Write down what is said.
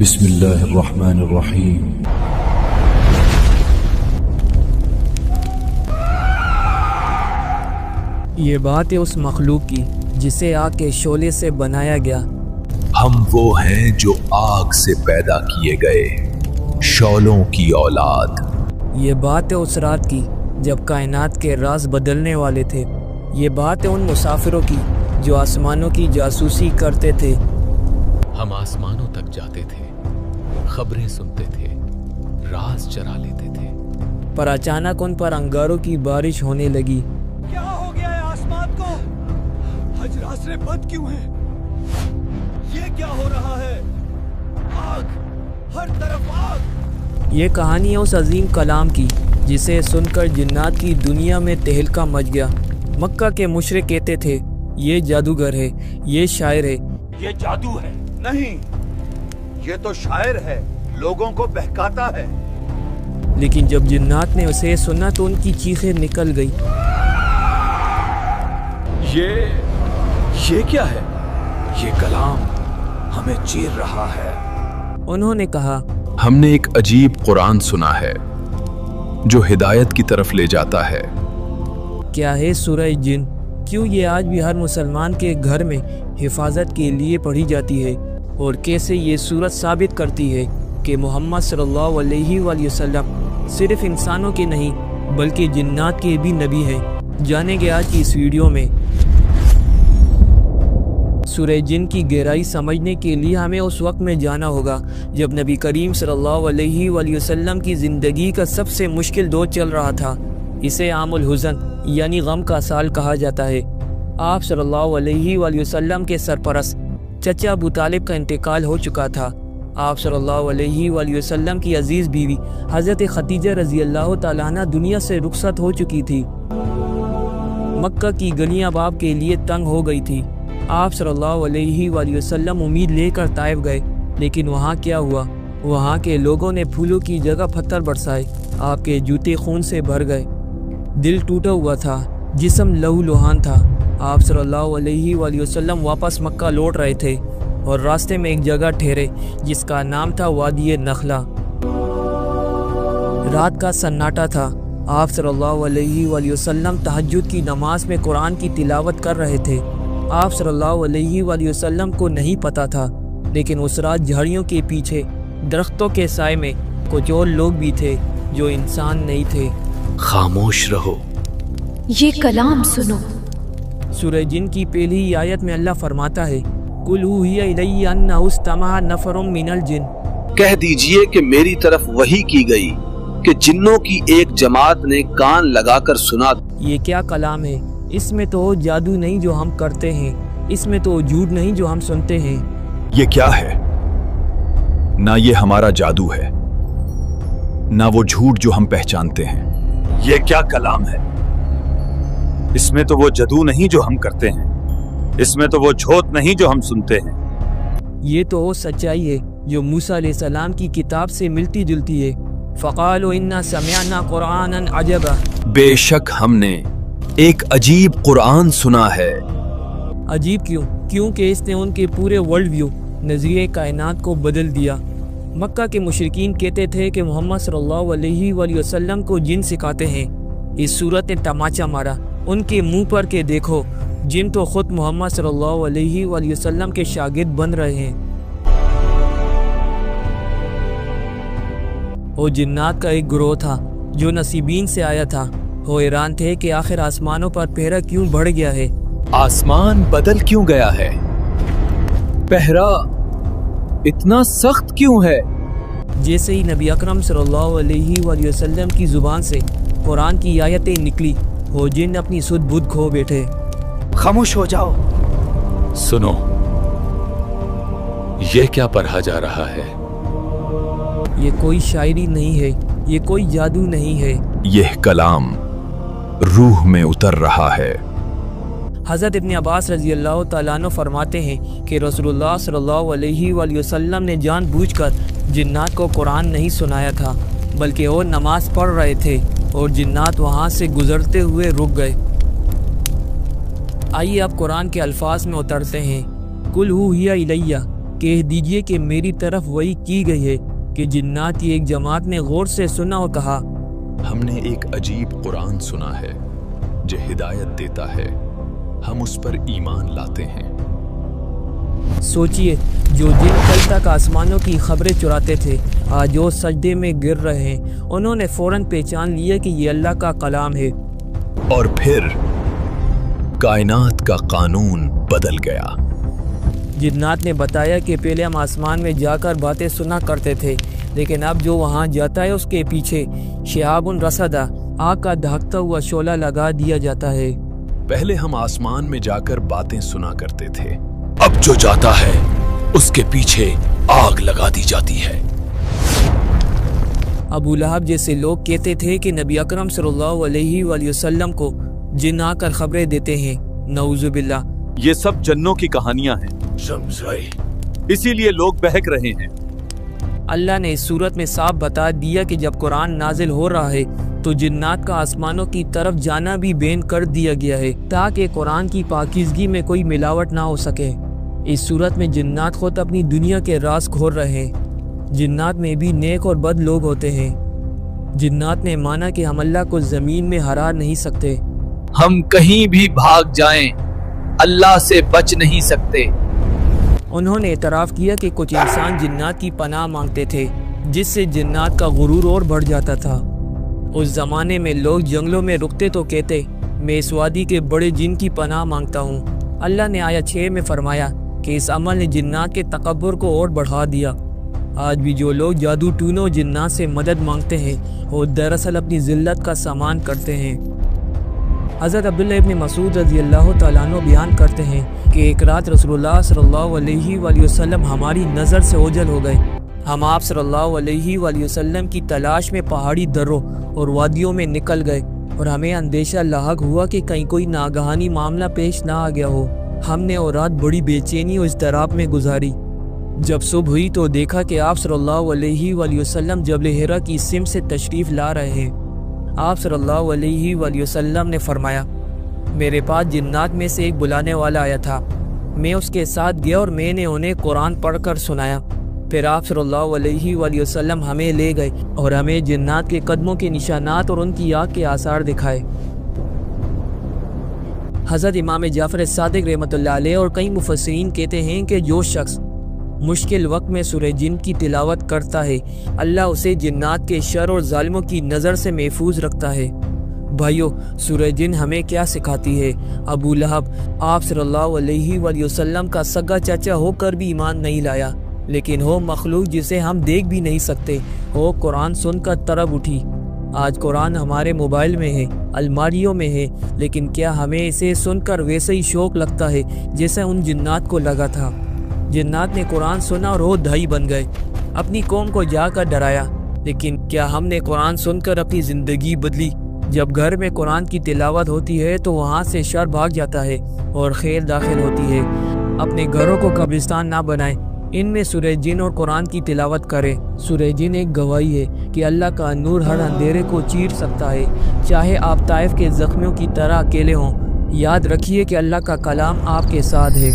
بسم اللہ الرحمن الرحیم۔ یہ بات ہے اس مخلوق کی جسے آگ کے شعلے سے بنایا گیا۔ ہم وہ ہیں جو آگ سے پیدا کیے گئے، شعلوں کی اولاد۔ یہ بات ہے اس رات کی جب کائنات کے راز بدلنے والے تھے۔ یہ بات ہے ان مسافروں کی جو آسمانوں کی جاسوسی کرتے تھے۔ ہم آسمانوں تک جاتے تھے، خبریں سنتے تھے، راز چرا لیتے تھے، پر اچانک ان پر انگاروں کی بارش ہونے لگی۔ کیا ہو گیا ہے آسمان کو؟ حجراسرے بند کیوں ہیں؟ یہ کیا ہو رہا ہے؟ آگ، ہر طرف آگ۔ یہ کہانی ہے اس عظیم کلام کی جسے سن کر جنات کی دنیا میں تہلکہ مچ گیا۔ مکہ کے مشرک کہتے تھے یہ جادوگر ہے، یہ شاعر ہے۔ یہ جادو ہے؟ نہیں، یہ تو شاعر ہے، لوگوں کو بہکاتا ہے۔ لیکن جب جنات نے اسے سنا تو ان کی چیخیں نکل گئی۔ یہ کیا ہے؟ یہ کلام ہمیں چیر رہا ہے۔ انہوں نے کہا، ہم نے ایک عجیب قرآن سنا ہے جو ہدایت کی طرف لے جاتا ہے۔ کیا ہے سورہ جن؟ کیوں یہ آج بھی ہر مسلمان کے گھر میں حفاظت کے لیے پڑھی جاتی ہے؟ اور کیسے یہ سورت ثابت کرتی ہے کہ محمد صلی اللہ علیہ وآلہ وسلم صرف انسانوں کے نہیں بلکہ جنات کے بھی نبی ہیں؟ جانیں گے آج کی اس ویڈیو میں۔ سورہ جن کی گہرائی سمجھنے کے لیے ہمیں اس وقت میں جانا ہوگا جب نبی کریم صلی اللہ علیہ وآلہ وسلم کی زندگی کا سب سے مشکل دور چل رہا تھا۔ اسے عام الحزن یعنی غم کا سال کہا جاتا ہے۔ آپ صلی اللہ علیہ وآلہ وسلم کے سرپرست چچا ابو طالب کا انتقال ہو چکا تھا۔ آپ صلی اللہ علیہ وآلہ وسلم کی عزیز بیوی حضرت خدیجہ رضی اللہ تعالیٰ عنہ دنیا سے رخصت ہو چکی تھی۔ مکہ کی گلیاں باپ کے لیے تنگ ہو گئی تھی۔ آپ صلی اللہ علیہ وآلہ وسلم امید لے کر طائف گئے، لیکن وہاں کیا ہوا؟ وہاں کے لوگوں نے پھولوں کی جگہ پتھر برسائے۔ آپ کے جوتے خون سے بھر گئے، دل ٹوٹا ہوا تھا، جسم لہو لہان تھا۔ آپ صلی اللہ علیہ وآلہ وسلم واپس مکہ لوٹ رہے تھے اور راستے میں ایک جگہ ٹھہرے جس کا نام تھا وادی نخلا۔ رات کا سناٹا تھا۔ آپ صلی اللہ علیہ وآلہ وسلم تہجد کی نماز میں قرآن کی تلاوت کر رہے تھے۔ آپ صلی اللہ علیہ وآلہ وسلم کو نہیں پتا تھا، لیکن اس رات جھاڑیوں کے پیچھے درختوں کے سائے میں کچھ اور لوگ بھی تھے جو انسان نہیں تھے۔ خاموش رہو، یہ کلام سنو۔ سورہ جن کی پہلی آیت میں اللہ فرماتا ہے، قُلْ أُوحِیَ إِلَیَّ أَنَّهُ اسْتَمَعَ نَفَرٌ مِّنَ الْجِنِّ۔ کہہ دیجئے کہ میری طرف وحی کی گئی کہ جنوں کی ایک جماعت نے کان لگا کر سنا۔ یہ کیا کلام ہے؟ اس میں تو جادو نہیں جو ہم کرتے ہیں، اس میں تو جھوٹ نہیں جو ہم سنتے ہیں۔ یہ کیا ہے؟ نہ یہ ہمارا جادو ہے، نہ وہ جھوٹ جو ہم پہچانتے ہیں۔ یہ کیا کلام ہے؟ اس میں تو وہ جادو نہیں جو ہم کرتے ہیں، اس میں تو وہ جھوٹ نہیں جو ہم سنتے ہیں۔ یہ تو وہ سچائی ہے جو موسیٰ علیہ السلام کی کتاب سے ملتی جلتی ہے۔ فَقَالُوا إِنَّا سَمِعْنَا قُرْآنًا عَجَبًا۔ بے شک ہم نے ایک عجیب قرآن سنا ہے۔ عجیب کیوں؟ کیونکہ اس نے ان کے پورے ورلڈ ویو، نظریہ کائنات کو بدل دیا۔ مکہ کے مشرکین کہتے تھے کہ محمد صلی اللہ علیہ وآلہ وسلم کو جن سکھاتے ہیں۔ اس صورت نے تماچا مارا ان کے منہ پر کہ دیکھو، جن تو خود محمد صلی اللہ علیہ وآلہ وسلم کے شاگرد بن رہے ہیں۔ وہ جنات کا ایک گروہ تھا جو نصیبین سے آیا تھا۔ وہ حیران تھے کہ آخر آسمانوں پر پہرا کیوں بڑھ گیا ہے، آسمان بدل کیوں گیا ہے، پہرا اتنا سخت کیوں ہے۔ جیسے ہی نبی اکرم صلی اللہ علیہ وآلہ وسلم کی زبان سے قرآن کی آیتیں نکلی، وہ جن اپنی سدھ بدھ کھو بیٹھے۔ خاموش ہو جاؤ۔ سنو، یہ کیا پڑھا جا رہا ہے؟ یہ کوئی شاعری نہیں ہے، یہ کوئی جادو نہیں ہے، یہ کلام روح میں اتر رہا ہے۔ حضرت ابن عباس رضی اللہ تعالیٰ عنہ فرماتے ہیں کہ رسول اللہ صلی اللہ علیہ وآلہ وسلم نے جان بوجھ کر جنات کو قرآن نہیں سنایا تھا، بلکہ وہ نماز پڑھ رہے تھے اور جنات وہاں سے گزرتے ہوئے رک گئے۔ آئیے اب قرآن کے الفاظ میں اترتے ہیں۔ قُلْ أُوحِیَ إِلَیَّ، کہہ دیجئے کہ میری طرف وحی کی گئی ہے کہ جنات کی ایک جماعت نے غور سے سنا اور کہا ہم نے ایک عجیب قرآن سنا ہے جو ہدایت دیتا ہے، ہم اس پر ایمان لاتے ہیں۔ سوچئے جو جن کل تک آسمانوں کی خبریں چراتے تھے آج وہ سجدے میں گر رہے ہیں، انہوں نے فوراً پہچان لیا کہ یہ اللہ کا کلام ہے۔ اور پھر کائنات کا قانون بدل گیا۔ جنات نے بتایا کہ پہلے ہم آسمان میں جا کر باتیں سنا کرتے تھے، لیکن اب جو وہاں جاتا ہے اس کے پیچھے شہاب رصدہ آگ کا دھاکتا ہوا شعلہ لگا دیا جاتا ہے۔ پہلے ہم آسمان میں جا کر باتیں سنا کرتے تھے، اب جو جاتا ہے اس کے پیچھے آگ لگا دی جاتی ہے۔ ابو لہب جیسے لوگ کہتے تھے کہ نبی اکرم صلی اللہ علیہ وآلہ وسلم کو جن آ کر خبریں دیتے ہیں، نعوذ باللہ۔ یہ سب جنوں کی کہانیاں ہیں، اسی لیے لوگ بہک رہے ہیں۔ اللہ نے اس صورت میں صاف بتا دیا کہ جب قرآن نازل ہو رہا ہے تو جنات کا آسمانوں کی طرف جانا بھی بین کر دیا گیا ہے تاکہ قرآن کی پاکیزگی میں کوئی ملاوٹ نہ ہو سکے۔ اس صورت میں جنات خود اپنی دنیا کے راز کھول رہے ہیں۔ جنات میں بھی نیک اور بد لوگ ہوتے ہیں۔ جنات نے مانا کہ ہم اللہ کو زمین میں ہرا نہیں سکتے، ہم کہیں بھی بھاگ جائیں اللہ سے بچ نہیں سکتے۔ انہوں نے اعتراف کیا کہ کچھ انسان جنات کی پناہ مانگتے تھے، جس سے جنات کا غرور اور بڑھ جاتا تھا۔ اس زمانے میں لوگ جنگلوں میں رکتے تو کہتے میں اس وادی کے بڑے جن کی پناہ مانگتا ہوں۔ اللہ نے آیت 6 میں فرمایا کہ اس عمل نے جنات کے تکبر کو اور بڑھا دیا۔ آج بھی جو لوگ جادو ٹونوں جنات سے مدد مانگتے ہیں وہ دراصل اپنی ذلت کا سامان کرتے ہیں۔ حضرت عبداللہ ابن مسعود رضی اللہ تعالیٰ عنہ بیان کرتے ہیں کہ ایک رات رسول اللہ صلی اللہ علیہ وآلہ وسلم ہماری نظر سے اوجھل ہو گئے۔ ہم آپ صلی اللہ علیہ وآلہ وسلم کی تلاش میں پہاڑی دروں اور وادیوں میں نکل گئے اور ہمیں اندیشہ لاحق ہوا کہ کہیں کوئی ناگہانی معاملہ پیش نہ آ گیا ہو۔ ہم نے وہ رات بڑی بے چینی اور اضطراب میں گزاری۔ جب صبح ہوئی تو دیکھا کہ آپ صلی اللہ علیہ وآلہ وسلم جبل حرا کی سمت سے تشریف لا رہے ہیں۔ آپ صلی اللہ علیہ وآلہ وسلم نے فرمایا میرے پاس جنات میں سے ایک بلانے والا آیا تھا، میں اس کے ساتھ گیا اور میں نے انہیں قرآن پڑھ کر سنایا۔ پھر آپ صلی اللہ علیہ وآلہ وسلم ہمیں لے گئے اور ہمیں جنات کے قدموں کے نشانات اور ان کی آگ کے آثار دکھائے۔ حضرت امام جعفر صادق رحمۃ اللہ علیہ اور کئی مفسرین کہتے ہیں کہ جو شخص مشکل وقت میں سورہ جن کی تلاوت کرتا ہے اللہ اسے جنات کے شر اور ظالموں کی نظر سے محفوظ رکھتا ہے۔ بھائیو، سورہ جن ہمیں کیا سکھاتی ہے؟ ابو لہب آپ صلی اللہ علیہ وآلہ وسلم کا سگا چاچا ہو کر بھی ایمان نہیں لایا، لیکن وہ مخلوق جسے ہم دیکھ بھی نہیں سکتے وہ قرآن سن کر طرب اٹھی۔ آج قرآن ہمارے موبائل میں ہے، الماریوں میں ہے، لیکن کیا ہمیں اسے سن کر ویسے ہی شوق لگتا ہے جیسا ان جنات کو لگا تھا؟ جنات نے قرآن سنا اور وہ دھائی بن گئے، اپنی قوم کو جا کر ڈرایا، لیکن کیا ہم نے قرآن سن کر اپنی زندگی بدلی؟ جب گھر میں قرآن کی تلاوت ہوتی ہے تو وہاں سے شر بھاگ جاتا ہے اور خیر داخل ہوتی ہے۔ اپنے گھروں کو قبرستان نہ بنائیں، ان میں سورہ جن اور قرآن کی تلاوت کریں۔ سورہ جن ایک گواہی ہے کہ اللہ کا نور ہر اندھیرے کو چیر سکتا ہے، چاہے آپ طائف کے زخمیوں کی طرح اکیلے ہوں۔ یاد رکھیے کہ اللہ کا کلام آپ کے ساتھ ہے۔